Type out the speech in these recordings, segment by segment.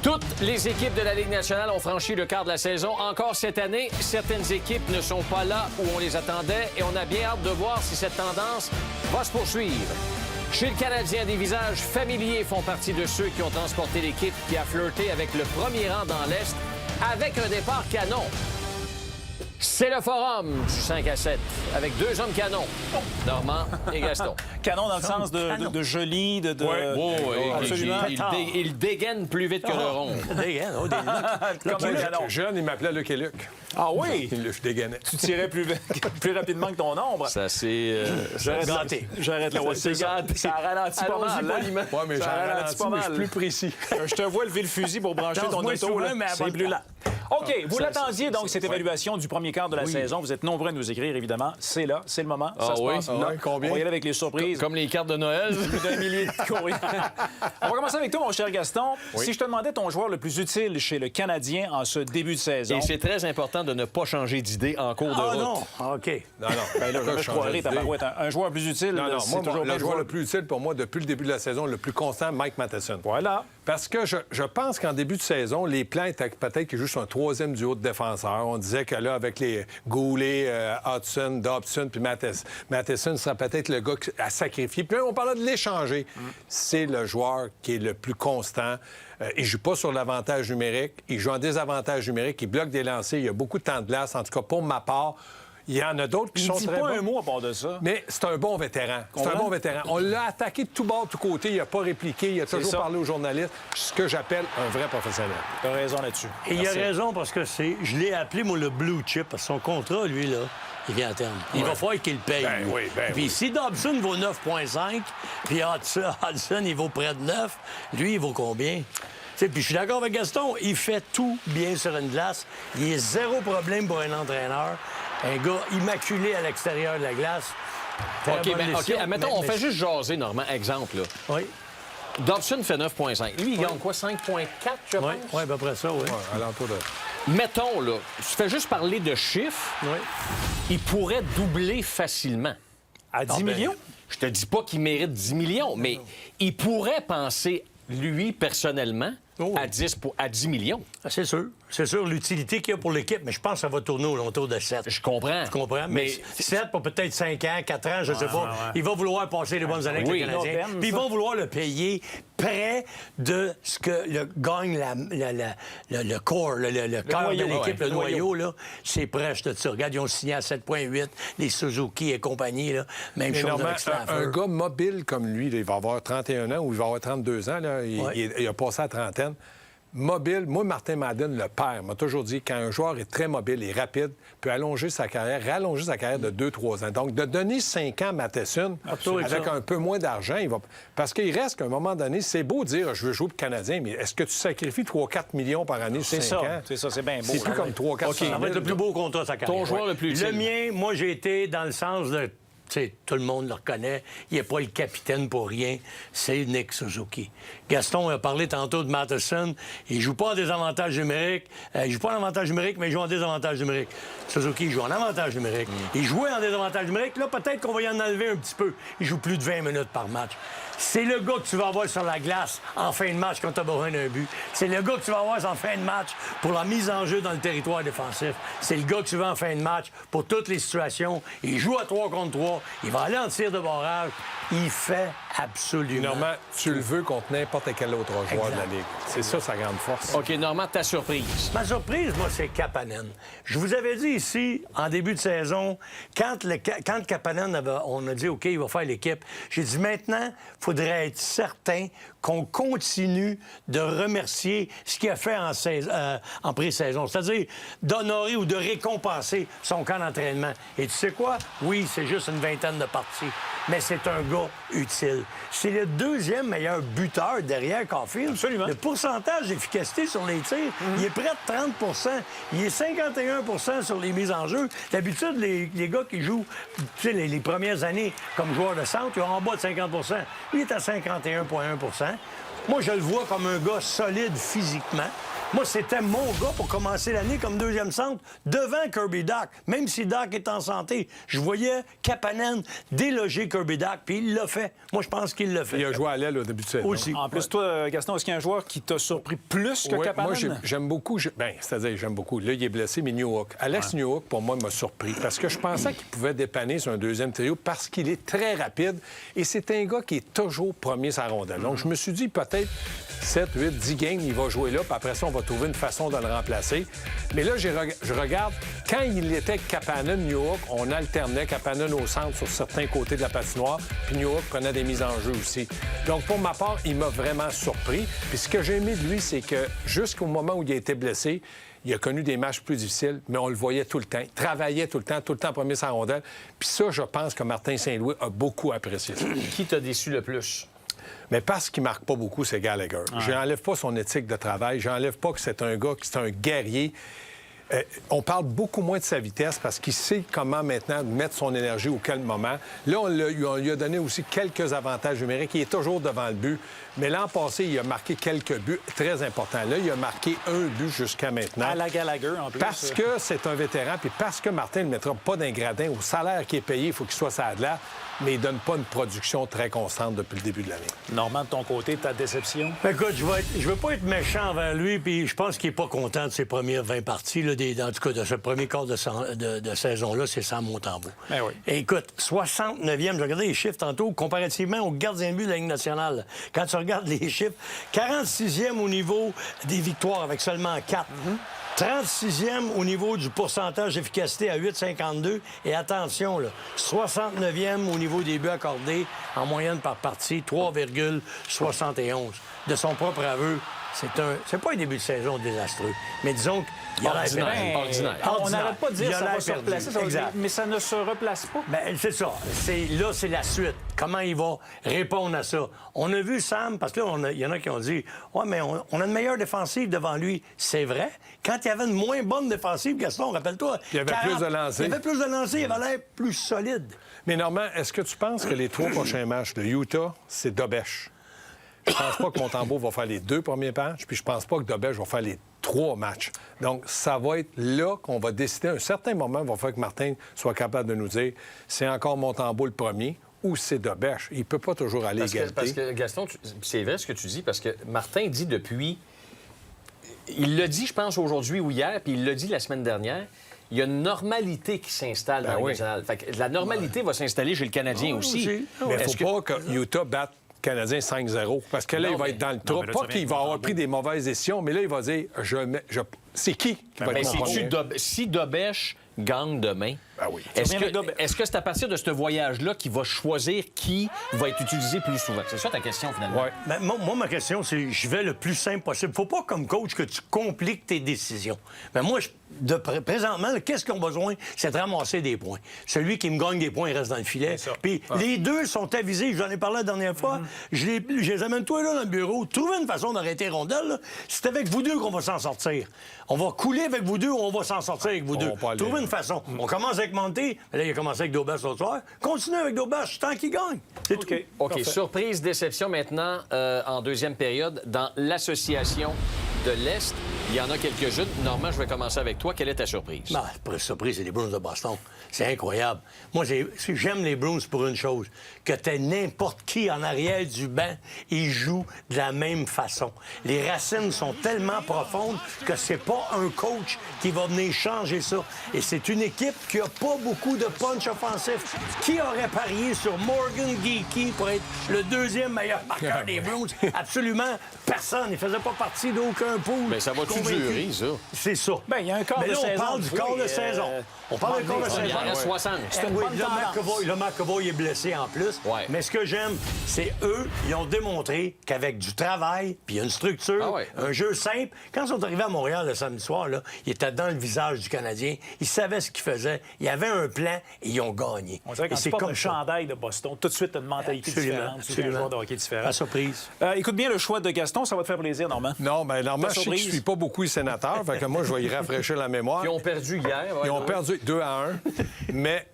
Toutes les équipes de la Ligue nationale ont franchi le quart de la saison. Encore cette année, certaines équipes ne sont pas là où on les attendait et on a bien hâte de voir si cette tendance va se poursuivre. Chez le Canadien, des visages familiers font partie de ceux qui ont transporté l'équipe qui a flirté avec le premier rang dans l'Est avec un départ canon. C'est le forum du 5 à 7 avec deux hommes canons, Normand et Gaston. Canon dans le sens de joli, de... Absolument. Il dégaine plus vite que le rond. Dégaine, oh, Comme un canon. Jeune, il m'appelait Luc et Luc. Ah oui? Je dégainais. Tu tirais plus rapidement que ton ombre. Ça, c'est... J'arrête là. Ça ralentit pas mal. Oui, mais j'en ralentis, mais je suis plus précis. Je te vois lever le fusil pour brancher ton auto. C'est plus là. OK, vous l'attendiez, donc, cette évaluation du premier quart de la saison. Vous êtes nombreux à nous écrire, évidemment. C'est là, c'est le moment. Ça se passe là. Combien? On va y aller avec les surprises. Comme les cartes de Noël. Plus d'un millier de courriers. On va commencer avec toi, mon cher Gaston. Oui. Si je te demandais ton joueur le plus utile chez le Canadien en ce début de saison... Et c'est très important de ne pas changer d'idée en cours de route. non, OK. Non. Ben là, je croirais, ta barouette. Un joueur plus utile, Non, c'est moi, toujours le joueur le plus utile pour moi depuis le début de la saison, le plus constant, Mike Matheson. Voilà. Parce que je pense qu'en début de saison, les plans étaient peut-être qu'il joue sur un troisième duo de défenseurs. On disait que là, avec les Goulet, Hudson, Dobson, puis Matheson serait peut-être le gars à sacrifier. Puis là, on parlait de l'échanger. C'est le joueur qui est le plus constant. Il joue pas sur l'avantage numérique. Il joue en désavantage numérique. Il bloque des lancers. Il y a beaucoup de temps de glace. En tout cas, pour ma part, il y en a d'autres qui sont très bons. Il dit pas un mot à part de ça. Mais c'est un bon vétéran. C'est un bon vétéran. On l'a attaqué de tout bord, de tout côté. Il n'a pas répliqué. Il a toujours parlé aux journalistes. Ce que j'appelle un vrai professionnel. Tu as raison là-dessus. Et il a raison parce que je l'ai appelé, moi, le blue chip. Parce que son contrat, lui, là, il vient à terme. Il va falloir qu'il le paye. Puis si Dobson vaut 9,5, puis Hudson, il vaut près de 9, lui, il vaut combien? Puis je suis d'accord avec Gaston, il fait tout bien sur une glace. Il est zéro problème pour un entraîneur. Un gars immaculé à l'extérieur de la glace. OK, admettons, on fait juste jaser, Normand. Exemple, là. Oui. Dobson fait 9,5. Lui, il gagne quoi, 5,4, je pense? Oui, à peu près ça, oui. Ouais, alentour de... Mettons, là, tu fais juste parler de chiffres. Oui. Il pourrait doubler facilement. À 10 millions? Je te dis pas qu'il mérite 10 millions, mais il pourrait penser, lui, personnellement, à 10 millions. C'est sûr. C'est sûr, l'utilité qu'il y a pour l'équipe, mais je pense que ça va tourner au autour de 7. Je comprends. Tu comprends? Mais 7 pour peut-être 5 ans, 4 ans, je ne sais pas. Ouais. Il va vouloir passer les bonnes années avec le Canadien. Puis ils vont vouloir le payer près de ce que gagne le corps, le cœur de l'équipe, le noyau. Là, c'est prêt, je te dis ça. Regarde, ils ont signé à 7,8, les Suzuki et compagnie. Là. Même chose avec Stafford. Un gars mobile comme lui, là, il va avoir 31 ans ou il va avoir 32 ans. Là, il a passé à la trentaine. Mobile, moi, Martin Madden, le père, m'a toujours dit quand un joueur est très mobile et rapide, peut rallonger sa carrière de 2-3 ans. Donc, de donner 5 ans à Matheson avec un peu moins d'argent, il va... parce qu'il reste qu'à un moment donné, c'est beau de dire je veux jouer pour le Canadien, mais est-ce que tu sacrifies 3-4 millions par année sur 5 ans? C'est ça, c'est bien beau. C'est plus comme 3-4 Ça va être le plus beau contrat de sa carrière. Ton joueur le plus utile. Le mien, moi, j'ai été dans le sens de... T'sais, tout le monde le reconnaît. Il n'est pas le capitaine pour rien. C'est Nick Suzuki. Gaston a parlé tantôt de Matheson. Il joue pas en désavantage numérique. Il joue pas en avantage numérique, mais il joue en désavantage numérique. Suzuki, il joue en avantage numérique. Il jouait en désavantage numérique. Là, peut-être qu'on va y en enlever un petit peu. Il joue plus de 20 minutes par match. C'est le gars que tu vas avoir sur la glace en fin de match quand tu as besoin d'un but. C'est le gars que tu vas avoir en fin de match pour la mise en jeu dans le territoire défensif. C'est le gars que tu veux en fin de match pour toutes les situations. Il joue à 3 contre 3. Il va aller en tir de barrage. Il fait absolument... Normand, tu le veux contre n'importe quel autre joueur de la Ligue. C'est ça sa grande force. OK, Normand, ta surprise. Ma surprise, moi, c'est Kapanen. Je vous avais dit ici, en début de saison, quand Kapanen, on a dit, OK, il va faire l'équipe, j'ai dit, maintenant, il faudrait être certain qu'on continue de remercier ce qu'il a fait en pré-saison. C'est-à-dire d'honorer ou de récompenser son camp d'entraînement. Et tu sais quoi? Oui, c'est juste une vingtaine de parties, mais c'est un gars utile. C'est le deuxième meilleur buteur derrière Caulfield. Absolument. Le pourcentage d'efficacité sur les tirs, il est près de 30 il est 51 sur les mises en jeu. D'habitude, les gars qui jouent les premières années comme joueurs de centre, ils ont en bas de 50 Il est à 51,1 Moi, je le vois comme un gars solide physiquement. Moi, c'était mon gars pour commencer l'année comme deuxième centre devant Kirby Dach. Même si Dach est en santé, je voyais Kapanen déloger Kirby Dach, puis il l'a fait. Moi, je pense qu'il l'a fait. Il a joué à l'aile au début de saison. Aussi. En plus, toi, Gaston, est-ce qu'il y a un joueur qui t'a surpris plus que Ouais, Kapanen? moi, j'aime beaucoup. C'est-à-dire, j'aime beaucoup. Là, il est blessé, mais Newhook. Alex Newhook, pour moi, m'a surpris parce que je pensais qu'il pouvait dépanner sur un deuxième trio parce qu'il est très rapide et c'est un gars qui est toujours premier sur la rondelle. Donc, je me suis dit, peut-être 7, 8, 10 games, il va jouer là, puis après ça, on va trouver une façon de le remplacer. Mais là, je regarde, quand il était avec Kapanen, Newhook, on alternait Kapanen au centre sur certains côtés de la patinoire, puis Newhook prenait des mises en jeu aussi. Donc, pour ma part, il m'a vraiment surpris. Puis ce que j'ai aimé de lui, c'est que jusqu'au moment où il a été blessé, il a connu des matchs plus difficiles, mais on le voyait tout le temps. Il travaillait tout le temps premier sur la rondelle. Puis ça, je pense que Martin Saint-Louis a beaucoup apprécié ça. Qui t'a déçu le plus? Mais parce qu'il marque pas beaucoup, c'est Gallagher. Je n'enlève pas son éthique de travail. Je n'enlève pas que c'est un gars qui est un guerrier. On parle beaucoup moins de sa vitesse parce qu'il sait comment maintenant mettre son énergie au quel moment. Là, on lui a donné aussi quelques avantages numériques. Il est toujours devant le but. Mais l'an passé, il a marqué quelques buts très importants. Là, il a marqué un but jusqu'à maintenant. À la Gallagher, en plus. Parce que c'est un vétéran, puis parce que Martin ne le mettra pas d'un gradin. Au salaire qui est payé, il faut qu'il soit ça de là, mais il ne donne pas une production très constante depuis le début de l'année. Normand, de ton côté, ta déception? Écoute, je veux pas être méchant envers lui, puis je pense qu'il est pas content de ses premières 20 parties, là, en tout cas de ce premier quart de saison-là, c'est Sam Montembeault. Ben oui. Et écoute, 69e, j'ai regardé les chiffres tantôt, comparativement au gardien de but de la Ligue nationale. Quand tu regardes les chiffres, 46e au niveau des victoires avec seulement 4. 36e au niveau du pourcentage d'efficacité à 8,52. Et attention, là, 69e au niveau des buts accordés en moyenne par partie, 3,71. De son propre aveu, c'est pas un début de saison désastreux. Mais disons qu'il y a Ordinaire. On n'arrête pas de dire Il que a ça va l'air se perdu. replacer, ça va Exact. dire, mais ça ne se replace pas. Ben, c'est ça. Là, c'est la suite. Comment il va répondre à ça? On a vu Sam, parce que là, il y en a qui ont dit « Ouais, mais on a une meilleure défensive devant lui. » C'est vrai. Quand il y avait une moins bonne défensive, Gaston, rappelle-toi... Il y avait plus de lancers. Il y avait plus de lancers, il avait l'air plus solide. Mais Normand, est-ce que tu penses que les 3 prochains matchs de Utah, c'est Dobèche? Je pense pas que Montembeault va faire les 2 premiers matchs, puis je pense pas que Dobèche va faire les 3 matchs. Donc, ça va être là qu'on va décider. À un certain moment, il va falloir que Martin soit capable de nous dire c'est encore Montembeault le premier ou c'est Dobèche. Il peut pas toujours aller égalité. Parce que Gaston, c'est vrai ce que tu dis, parce que Martin dit depuis... Il l'a dit, je pense, aujourd'hui ou hier, puis il l'a dit la semaine dernière, il y a une normalité qui s'installe dans la Ligue nationale. Fait que la normalité va s'installer chez le Canadien aussi. Mais il ne faut pas que Utah batte Canadien 5-0. Parce que là, il va être dans le trou. Pas qu'il va avoir pris des mauvaises décisions, mais là, il va dire c'est qui va être mon premier? Si Dobèche gagne demain, oui. est-ce que c'est à partir de ce voyage-là qu'il va choisir qui va être utilisé plus souvent? C'est ça ta question, finalement? Ouais. Ben, moi, ma question, c'est je vais le plus simple possible. Faut pas, comme coach, que tu compliques tes décisions. Mais moi, présentement, qu'est-ce qu'ils ont besoin? C'est de ramasser des points. Celui qui me gagne des points, il reste dans le filet. Puis les deux sont avisés. J'en ai parlé la dernière fois. Je les amène toi là dans le bureau. Trouvez une façon d'arrêter Rondelle. Là. C'est avec vous deux qu'on va s'en sortir. On va couler avec vous deux ou on va s'en sortir avec vous deux. Trouvez une façon. On commence avec Monté. Là, il a commencé avec Dobèche ce soir. Continue avec Dobèche tant qu'il gagne. C'est tout. OK. Surprise, déception maintenant en deuxième période dans l'association de l'Est. Il y en a quelques-unes. Normand, je vais commencer avec toi. Quelle est ta surprise? Pour surprise, c'est les Bruins de Boston. C'est incroyable. Moi, j'aime les Bruins pour une chose. Que t'aies n'importe qui en arrière du banc, ils jouent de la même façon. Les racines sont tellement profondes que c'est pas un coach qui va venir changer ça. Et c'est une équipe qui a pas beaucoup de punch offensif. Qui aurait parié sur Morgan Geekie pour être le deuxième meilleur marqueur des Bruins? Absolument personne. Il faisait pas partie d'aucun pool. Mais ça va-tu durer, ça? C'est ça. Bien, il y a un quart de saison. On parle du quart de saison. On parle du quart de Il saison. en reste 60. Oui, le McAvoy est blessé en plus. Ouais. Mais ce que j'aime, c'est eux, ils ont démontré qu'avec du travail, puis une structure, un jeu simple, quand ils sont arrivés à Montréal le samedi soir, là, ils étaient dans le visage du Canadien. Ils savaient ce qu'ils faisaient. Il y avait un plan et ils ont gagné. On dirait que c'est comme le chandail de Boston. Tout de suite, une mentalité différente. C'est un joueur de hockey différent. La surprise. Écoute bien le choix de Gaston. Ça va te faire plaisir, Normand. Non, bien, Normand, je sais que je suis pas beaucoup les sénateurs. Fait que moi, je vais y rafraîchir la mémoire. Ils ont perdu hier. Ils ont perdu 2-1. Mais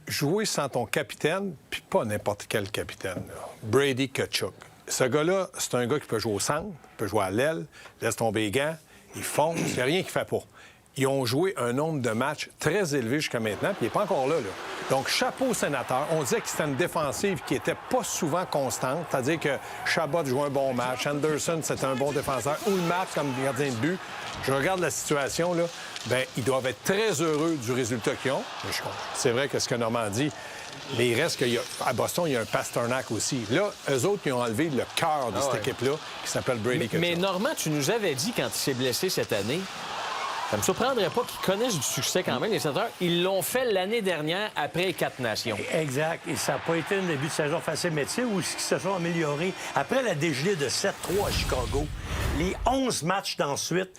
jouer sans ton capitaine, puis pas n'importe quel capitaine, là. Brady Tkachuk. Ce gars-là, c'est un gars qui peut jouer au centre, peut jouer à l'aile, laisse tomber les gants. ils foncent, il n'y a rien qui ne fait pas. Ils ont joué un nombre de matchs très élevé jusqu'à maintenant, puis il n'est pas encore là. Donc, chapeau aux sénateurs. On disait que c'était une défensive qui n'était pas souvent constante, c'est-à-dire que Chabot jouait un bon match, Anderson, c'était un bon défenseur, ou le match comme gardien de but. Je regarde la situation, là, bien, ils doivent être très heureux du résultat qu'ils ont. C'est vrai que ce que Normand dit, mais il reste qu'à Boston, il y a un Pasternak aussi. Là, eux autres, ils ont enlevé le cœur de cette équipe-là, qui s'appelle Brady Tkachuk. Mais Normand, tu nous avais dit quand il s'est blessé cette année, ça me surprendrait pas qu'ils connaissent du succès quand même, les sénateurs. Ils l'ont fait l'année dernière après les 4 nations. Exact. Et ça n'a pas été un début de saison facile, mais tu sais où ils se sont améliorés. Après la dégelée de 7-3 à Chicago, les 11 matchs d'ensuite,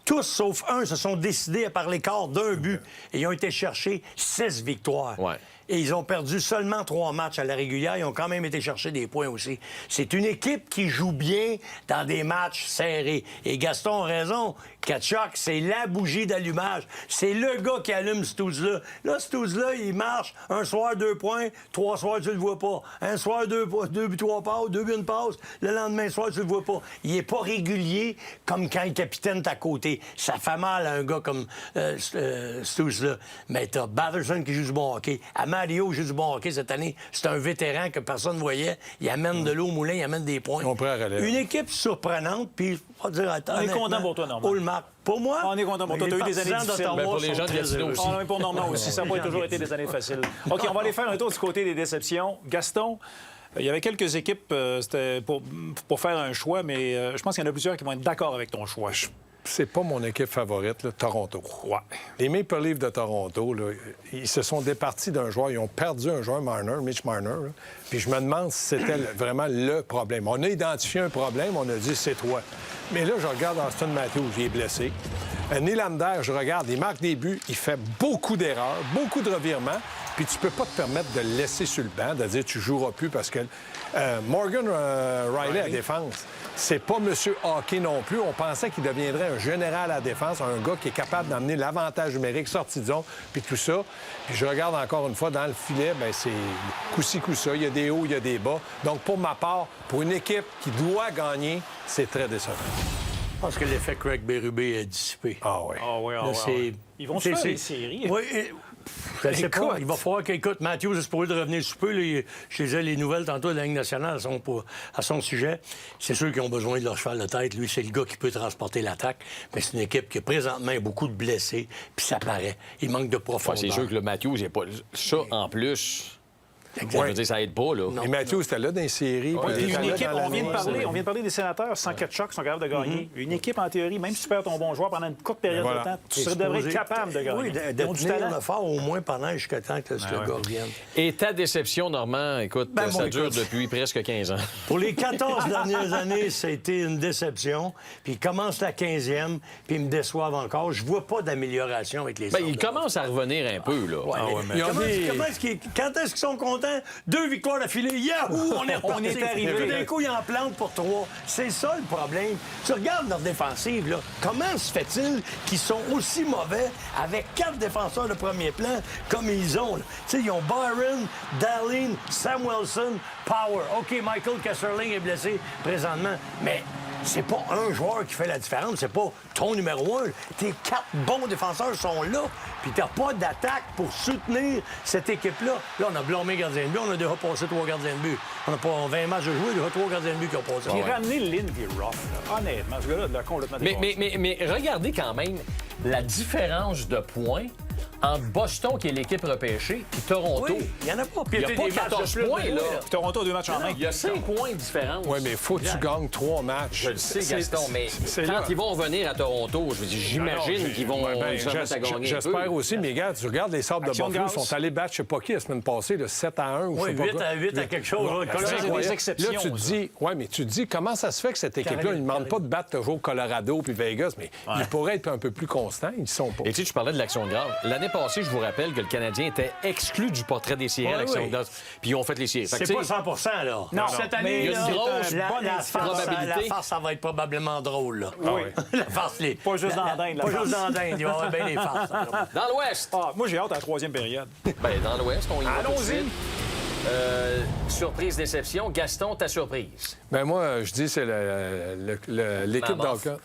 tous sauf un se sont décidés par l'écart d'un but. Et ils ont été chercher 6 victoires. Ouais. Et ils ont perdu seulement 3 matchs à la régulière. Ils ont quand même été chercher des points aussi. C'est une équipe qui joue bien dans des matchs serrés. Et Gaston a raison. Tkachuk, c'est la bougie d'allumage. C'est le gars qui allume ce touze-là. Là, ce touze-là, il marche. Un soir, 2 points. 3 soirs, tu le vois pas. Un soir, 2 buts, 3 passes. 2 buts, une passe. Le lendemain soir, tu le vois pas. Il est pas régulier comme quand le capitaine est à côté. Ça fait mal à un gars comme ce touze-là. Mais t'as Batherson qui joue du bon hockey. Mario joue du bon hockey cette année. C'est un vétéran que personne ne voyait. Il amène de l'eau au moulin, il amène des points. On prend à relève. Une équipe surprenante, puis on va dire, attends, on est content pour toi, Normand. Pour moi, on est content pour toi. Tu as eu des années difficiles. Ben, pour les gens de Gatineau aussi. On est pour Normand aussi. Ça n'a pas toujours été des années faciles. OK, on va aller faire un tour du côté des déceptions. Gaston, il y avait quelques équipes c'était pour faire un choix, mais je pense qu'il y en a plusieurs qui vont être d'accord avec ton choix. C'est pas mon équipe favorite, là, Toronto. Ouais. Les Maple Leafs de Toronto, là, ils se sont départis d'un joueur. Ils ont perdu un joueur, Mitch Marner. Là. Puis je me demande si c'était vraiment le problème. On a identifié un problème, on a dit c'est toi. Mais là, je regarde Austin Matthews, il est blessé. Nylander, je regarde, il marque des buts, il fait beaucoup d'erreurs, beaucoup de revirements. Puis tu peux pas te permettre de le laisser sur le banc, de dire tu joueras plus parce que Morgan Riley à défense, c'est pas monsieur hockey non plus. On pensait qu'il deviendrait un général à défense, un gars qui est capable d'amener l'avantage numérique, sortie de zone, puis tout ça. Puis je regarde encore une fois dans le filet, bien c'est coup-ci, coup-ça. Il y a des hauts, il y a des bas. Donc pour ma part, pour une équipe qui doit gagner, c'est très décevant. Je pense que l'effet Craig Berube est dissipé. Ah oui. Ah oui, ah Là, oui. Ils vont se faire des séries. Oui. Je sais pas. Il va falloir qu'écoute, Matthews est supposé de revenir sous peu. Là, je lisais les nouvelles tantôt de la Ligue nationale à son sujet. C'est sûr qu'ils ont besoin de leur cheval de tête. Lui, c'est le gars qui peut transporter l'attaque. Mais c'est une équipe qui a présentement beaucoup de blessés. Puis ça paraît. Il manque de profondeur. C'est sûr que le Matthews, j'ai pas ça en plus. Exact. Je veux dire, ça aide pas, là. Et Matthews était là dans les séries. Puis puis il une était là équipe, dans on vient de l'année. parler des sénateurs sans Tkachuk qui sont capables de gagner. Une équipe, en théorie, même si tu perds ton bon joueur pendant une courte période Voilà. de temps, tu devrais être capable de gagner. Oui, Ils de ont du tenir talent. le fort au moins pendant jusqu'à temps que ce gars revienne. Et ta déception, Normand, écoute, Ben, ça bon, dure écoute. depuis presque 15 ans. Pour les 14 dernières années, ça a été une déception. Puis il commence la 15e, puis ils me déçoivent encore. Je vois pas d'amélioration avec les Ben, sortes il de- commence à revenir un peu, là. Ouais, mais Ils ont dit- quand est-ce qu'ils sont contents? 2 victoires d'affilée. Yahoo! On est arrivé. Tout d'un coup, ils en plantent pour 3. C'est ça le problème. Tu regardes leur défensive, là. Comment se fait-il qu'ils sont aussi mauvais avec 4 défenseurs de premier plan comme ils ont? Là? Tu sais, ils ont Byron, Dahlin, Samuelson, Power. OK, Michael Kesserling est blessé présentement, mais c'est pas un joueur qui fait la différence. C'est pas ton numéro 1. Tes 4 bons défenseurs sont là. Puis t'as pas d'attaque pour soutenir cette équipe-là. Là, on a blâmé gardien de but. On a déjà passé 3 gardiens de but. On n'a pas 20 matchs de jouer. Il y a 3 gardiens de but qui ont passé. Puis ramener Lynn et Ruff, là, honnêtement, ce gars-là, il l'a complètement dépassé. Mais regardez quand même la différence de points entre Boston, qui est l'équipe repêchée, puis Toronto. Oui, il n'y en a pas. Puis Il y a des pas matchs de 14 plus, points, mais là. oui, Puis Toronto a 2 matchs en main. Il y a 5 points de différence. Oui, mais il faut que tu gagnes 3 matchs. Je le sais, Gaston, mais c'est quand là. ils vont revenir à Toronto, je veux dire, j'imagine qu'ils vont Ben, se remettre à gagner un peu. j'espère aussi, mais gars, tu regardes les Sabres de Action de Buffalo, grâce. ils sont allés battre je sais pas qui la semaine passée, là, 7-1 ou je Oui, sais pas 8 quoi. à 8 à quelque chose. là. Ouais, Colorado, c'est des incroyable. exceptions, Là, tu te ça. dis, ouais, mais tu te dis, comment ça se fait que cette équipe-là, ils ne demandent pas de battre toujours Colorado puis Vegas, mais ils pourraient être un peu plus constants, ils ne sont pas. Et tu sais, tu parlais de l'action de grâce. L'année passée, je vous rappelle que le Canadien était exclu du portrait des séries à Ouais, l'action oui. de grâce. Puis ils ont fait les séries. Fait que, C'est tu sais, pas 100 là. Non, Cette mais année, il y a là, une grosse c'est la bonne probabilité. La farce, ça va être probablement drôle. Là. Oui. La farce, les... Pas juste dans la dinde, la Pas farce. juste dans la dinde. Il va y avoir bien des farces. Dans l'Ouest, Ah, moi, j'ai hâte à la 3e période. ben, dans l'Ouest, on y va tout de Allons-y. suite. Surprise, déception. Gaston, ta surprise. Ben moi, je dis c'est l'équipe Mammoth. d'Alca.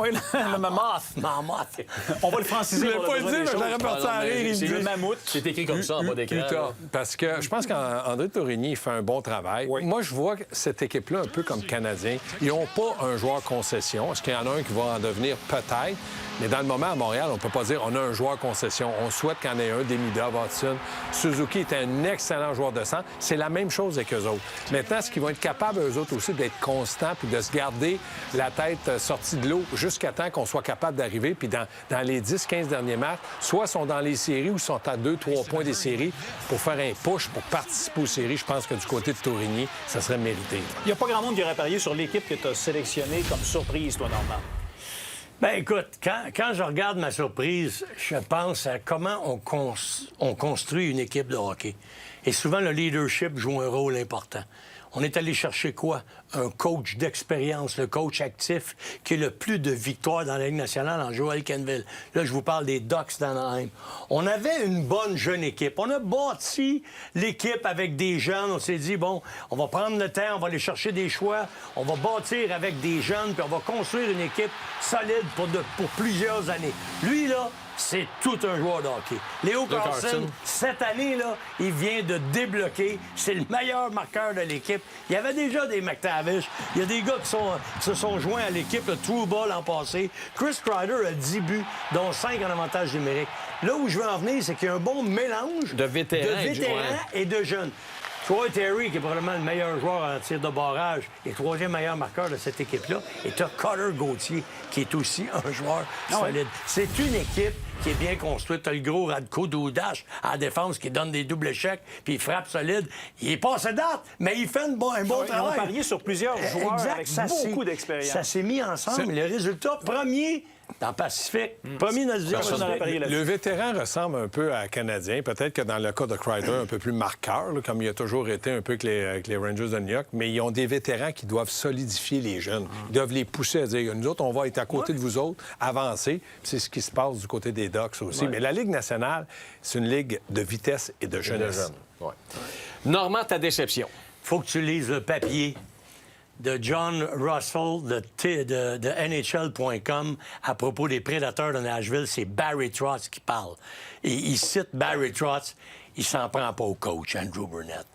Oui, le mammoth. Mammoth. On va le franciser. Je voulais pour pas le dire, mais je l'aurais Ah, porté non, à mais rire. c'est Le mammouth. C'est écrit comme ça en bas d'écran. Utah. là. Parce que je pense qu'André Tourigny fait un bon travail. Oui. Moi, je vois cette équipe-là un peu comme Canadien. Ils n'ont pas un joueur concession. Est-ce qu'il y en a un qui va en devenir? Peut-être. Mais dans le moment, à Montréal, on ne peut pas dire on a un joueur concession. On souhaite qu'il y en ait un, Demida, Watson. Suzuki est un excellent joueur de centre. C'est la même chose avec eux autres. Maintenant, ce qu'ils vont être capables, eux autres aussi, d'être constants puis de se garder la tête sortie de l'eau jusqu'à temps qu'on soit capable d'arriver. Puis dans les 10-15 derniers matchs, soit sont dans les séries ou sont à 2-3 points des séries pour faire un push, pour participer aux séries. Je pense que du côté de Tourigny, ça serait mérité. Il n'y a pas grand monde qui aurait parié sur l'équipe que tu as sélectionnée comme surprise, toi, Normand. Ben écoute, quand je regarde ma surprise, je pense à comment on construit une équipe de hockey. Et souvent, le leadership joue un rôle important. On est allé chercher quoi? Un coach d'expérience, le coach actif qui a le plus de victoires dans la Ligue nationale en Joel Kenville. Là, je vous parle des Ducks d'Anaheim. On avait une bonne jeune équipe. On a bâti l'équipe avec des jeunes. On s'est dit, bon, on va prendre le temps, on va aller chercher des choix, on va bâtir avec des jeunes, puis on va construire une équipe solide pour plusieurs années. Lui, là, c'est tout un joueur de hockey. Léo Carlson, cette année, là, il vient de débloquer. C'est le meilleur marqueur de l'équipe. Il y avait déjà des McTavish. Il y a des gars qui se sont joints à l'équipe, le Trouba l'an passé. Chris Kreider a 10 buts, dont 5 en avantage numérique. Là où je veux en venir, c'est qu'il y a un bon mélange De vétérans et de jeunes. Troy Terry, qui est probablement le meilleur joueur en tir de barrage et troisième meilleur marqueur de cette équipe-là. Et tu as Cutter Gauthier, qui est aussi un joueur solide. C'est une équipe qui est bien construite. Tu as le gros Radko Doudash à la défense qui donne des doubles échecs, puis il frappe solide. Il est passé date, mais il fait un bon Ils ont travail. parié sur plusieurs joueurs avec beaucoup d'expérience. Ça s'est mis ensemble. Le résultat, premier dans le Pacifique, premier dans le division Personne n'aurait Pacifique. parié là-dessus. Le vétéran ressemble un peu à Canadien. Peut-être que dans le cas de Kreider, un peu plus marqueur, là, comme il a toujours été un peu avec les Rangers de New York. Mais ils ont des vétérans qui doivent solidifier les jeunes. Ils doivent les pousser à dire, nous autres, on va être à côté de vous autres, avancer. C'est ce qui se passe du côté des Ducks aussi. Mais la Ligue nationale, c'est une ligue de vitesse et de jeunesse. Ouais. Normand, ta déception. Faut que tu lises le papier de John Russell de NHL.com à propos des Prédateurs de Nashville. C'est Barry Trotz qui parle. Et il cite Barry Trotz. Il s'en prend pas au coach, Andrew Burnett.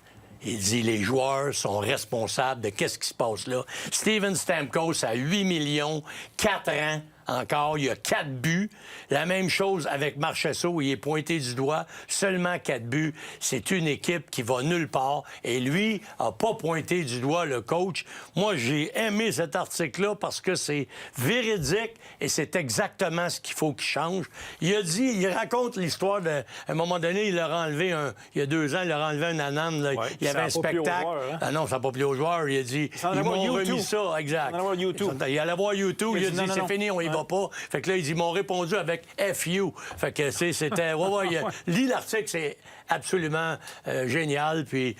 Il dit les joueurs sont responsables de qu'est-ce qui se passe là. Steven Stamkos a 8 millions, 4 ans. Encore, il y a 4 buts. La même chose avec Marchessault, il est pointé du doigt. Seulement 4 buts. C'est une équipe qui va nulle part. Et lui n'a pas pointé du doigt le coach. Moi, j'ai aimé cet article-là parce que c'est véridique et c'est exactement ce qu'il faut qu'il change. Il a dit, il raconte l'histoire de... À un moment donné, il leur a enlevé il y a 2 ans, il leur a enlevé un anane. Là. Ouais, Il y avait un ça a pas plu aux spectacle. joueurs, hein? Ah non, ça n'a pas plu aux joueurs. Il a dit, en ils allait voir m'ont U2. remis ça. Exact. Il en allait voir U2. Il allait voir U2. Il a dit, non, non, c'est non. fini, on y va pas. Fait que là, ils m'ont répondu avec FU. Fait que c'était... Lis l'article, c'est absolument génial. Puis,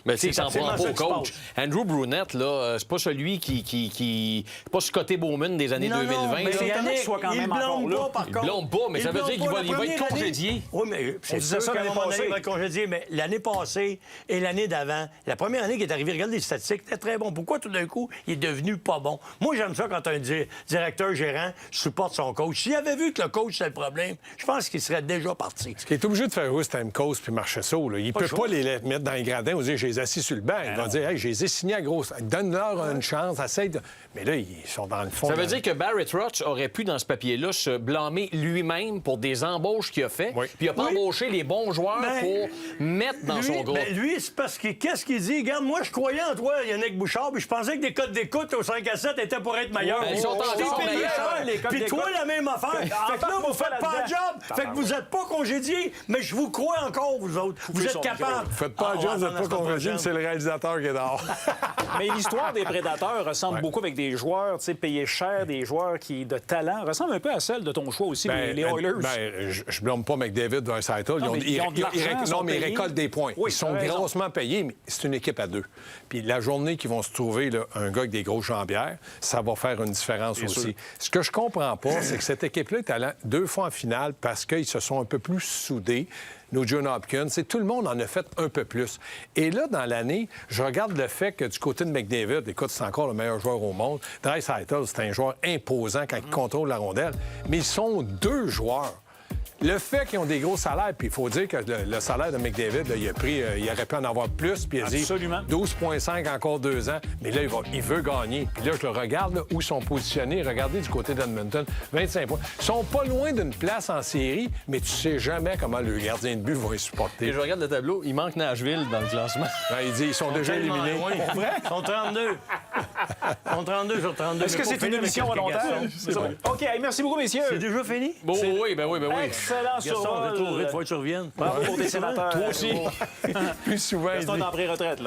Mais tu sais, il s'en prend absolument pas ça au qui se coach. passe. Andrew Brunette, là, c'est pas celui qui... C'est pas Scotty Bowman des années Non, 2020. non, mais là. c'est étonnant Yannick, qu'il soit quand il même blâme encore là. pas, par Il contre. blâme pas, mais ça veut blâme dire qu'il pas. va La être première congédié. année- Oui, mais c'est disait sûr ça qu'à un l'année moment donné, passée. il va être congédié. Mais l'année passée et l'année d'avant, la première année qui est arrivée, regarde les statistiques, c'était très bon. Pourquoi tout d'un coup, il est devenu pas bon? Moi, j'aime ça quand un directeur gérant supporte son coach. S'il avait vu que le coach, c'est le problème, je pense qu'il serait déjà parti. Il est obligé de faire jouer Stamkos puis Marchessault. Là. Il ne peut le choix. pas les mettre dans les gradins ou dire « je les ai assis sur le banc ». Il va dire « hey, je les ai signés à grosse... Donne-leur une chance, essaye de... » Mais là, ils sont dans le fond. Ça veut dire que Barry Trotz aurait pu, dans ce papier-là, se blâmer lui-même pour des embauches qu'il a fait. Oui. Puis il n'a pas embauché les bons joueurs Ben, pour mettre dans son groupe. Lui, c'est parce que qu'est-ce qu'il dit? Regarde, moi, je croyais en toi, Yannick Bouchard, puis je pensais que des codes d'écoute au 5 à 7 étaient pour être meilleurs. Ben, ils sont Je t'ai encore payé meilleurs, cher, les codes puis toi, d'écoute. la même affaire. Fait que là, vous faites pas le job. Fait que vous êtes pas congédiés, mais je vous crois encore, vous autres. Vous êtes son capables. Faites pas le job, vous n'êtes pas congédié, c'est le réalisateur qui est dehors. Mais l'histoire des Prédateurs ressemble beaucoup avec des joueurs, tu sais, payés cher, des joueurs qui, de talent, ressemble un peu à celle de ton choix aussi, les Oilers. Je blâme pas McDavid Draisaitl. Non, mais ils ont de l'argent, Non, sont mais ils payés. récoltent des points. Oui, Ils sont t'as raison. grossement payés, mais c'est une équipe à 2. Puis la journée qu'ils vont se trouver, là, un gars avec des grosses jambières, ça va faire une différence aussi. sûr. Ce que je comprends pas, c'est que cette équipe-là est allée 2 fois en finale parce qu'ils se sont un peu plus soudés. Nos John Hopkins, tout le monde en a fait un peu plus. Et là, dans l'année, je regarde le fait que du côté de McDavid, écoute, c'est encore le meilleur joueur au monde. Draisaitl, c'est un joueur imposant quand il contrôle la rondelle. Mais ils sont 2 joueurs. Le fait qu'ils ont des gros salaires, puis il faut dire que le salaire de McDavid, là, il aurait pu en avoir plus, puis il a dit Absolument. 12,5 encore 2 ans. Mais là, il veut gagner. Puis là, je le regarde là, où ils sont positionnés. Regardez du côté d'Edmonton, 25 points. Ils sont pas loin d'une place en série, mais tu sais jamais comment le gardien de but va les supporter. Et je regarde le tableau, il manque Nashville dans le classement. Il dit ils sont déjà éliminés. Ils sont 32. Ils sont 32 sur 32. Est-ce que c'est une émission volontaire? OK, hey, merci beaucoup, messieurs. C'est déjà fini? Bon, oui, ben oui. Excellent Gaston, survol. c'est trop vite, faut que tu reviennes. Bravo pour tes sénateurs. Toi aussi. Plus souvent, il Gaston dit... est en pré-retraite, là.